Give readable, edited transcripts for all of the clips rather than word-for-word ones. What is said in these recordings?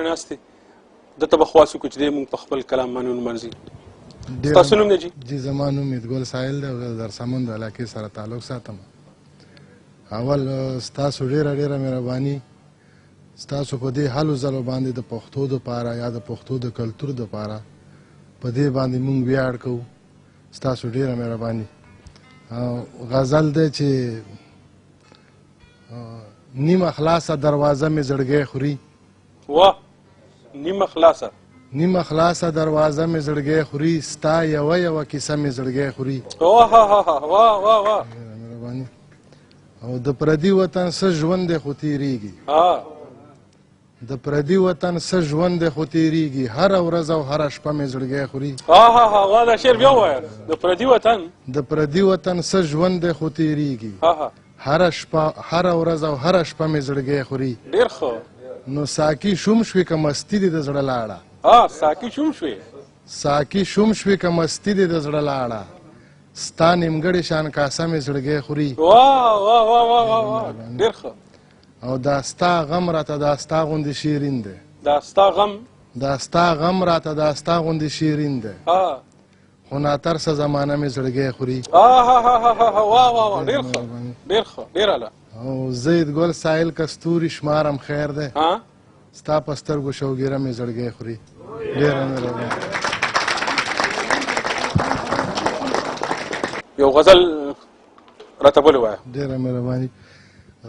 ناستې دته به خواست وکړو چې دی مونږ په خپل کلام باندې ونمانځي. ستاسو نوم دی جي؟ جی زما نوم میتګل سایل دی او د درسمند علاقې سره تعلق ساتم. اول ستاسو ډېره ډېره مهرباني ستاسو په دې هلو ځلو باندې د پښتو دپاره یا د پښتو د کلتور دپاره په دې باندې مونږ ویاړ کوو. ستاسو ډېره مهرباني. غزل دی چې نیمه خلاصه دروازه مې زړګی خوري. واه نیمه خلاصه نیمه خلاصه دروازه مې زړګی خوري، ستا یوه یوه کیسه مې زړګی خوري. واه واه واه واه مهرباني. او د پردي وطن څه ژوند دی خو تېرېږي، د پردي وطن څه ژوند دی خو تېرېږي، هره ورځ او هره شپه مې زړګی خوري. واه دا شعر بیا ووایه. د پردي وطن د پردي وطن څه ژوند دی خو تېرېږي، هره شپه هره ورځ او هره شپه مې زړګی خوري. ډېر ښه. نو ساقي شوم شوې که مستي دې د زړه لاړه. ساقي شوم شوې ساقي شوم شوې که مستي دې د زړه لاړه، ستا نیمګړې شان کاسه مې زړګی خوري. واه واه واه واه واه ډېر ښه. او دا ستا غم راته دا ستا غوندې شیرین دی. دا ستا غم دا ستا غم راته دا ستا غوندې شیرین دی، خو ناترسه زمانه مې زړګی خوري. واه واه ډېر ښه ډېر ښه ډېر اعلی. او زید ګل سایل کستوري شمارم خیر دی، ستا په سترګو شوګیره مې زړګی خوري. ډېره مهرباني. یو غزل راته بل ووایه. ډېره مهرباني.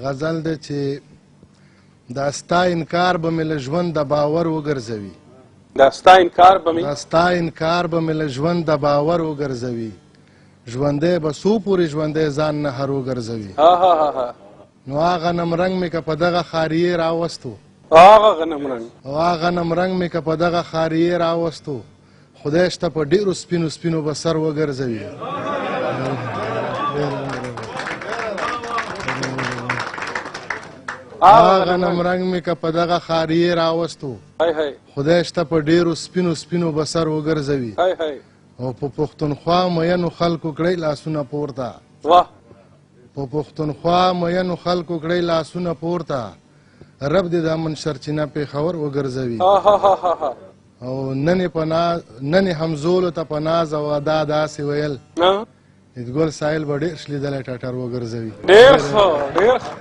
غزل دی چې دا ستا انکار به مې له ژوند د باور وګرځوي. دا ستا انکار به مې دا ستا انکار به مې له ژوند د باور وګرځوي، ژوندی به څو پورې ژوندی ځان نه هر وګرځوي. نو هغه نمرنګ مې که په دغه خاریې راوستو، هغه غنمرنګ او هغه نمرنګ مې که په دغه خاریې راوستو، خدای شته په ډېرو سپینو سپینو به سر وګرځوي. هغه نمرنګ مې که په دغه خاریې راوستو، خدای شته په ډېرو سپینو سپینو به سر وګرځوي. او په پښتونخوا مینو خلکو کړئ لاسونه پورته، په پښتونخوا مینو خلکو کړئ لاسونه پورته، رب دې د امن سرچینه پېښور وګرځوي. او نن همزولو ته په ناز او ادا داسې ویل، میتګل سایل به ډېر شلیدلی ټټر وګرځوي. ډېر ښه ډېر ښه.